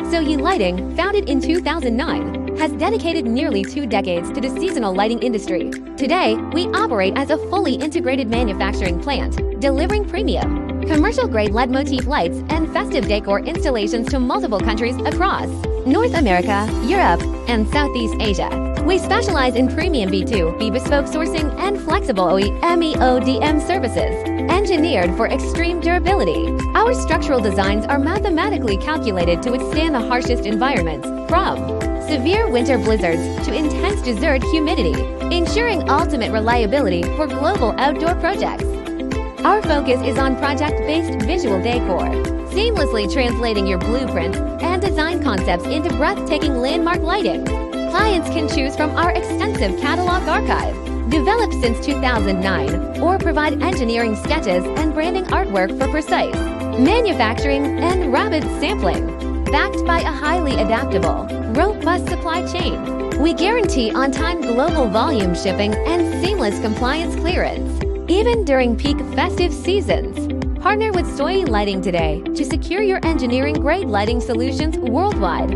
Zoyi Lighting, founded in 2009, has dedicated nearly 2 decades to the seasonal lighting industry. Today, we operate as a fully integrated manufacturing plant, delivering premium, commercial-grade LED motif lights and festive decor installations to multiple countries across North America, Europe, and Southeast Asia. We specialize in premium B2B bespoke sourcing and flexible OEM services, engineered for extreme durability. Our structural designs are mathematically calculated to withstand the harshest environments, from severe winter blizzards to intense desert humidity, ensuring ultimate reliability for global outdoor projects. Our focus is on project-based visual decor, seamlessly translating your blueprints and design concepts into breathtaking landmark lighting. Clients can choose from our extensive catalog archive, developed since 2009, or provide engineering sketches and branding artwork for precise manufacturing and rapid sampling. Backed by a highly adaptable, robust supply chain, we guarantee on-time global volume shipping and seamless compliance clearance, even during peak festive seasons. Partner with Zoyi Lighting today to secure your engineering-grade lighting solutions worldwide.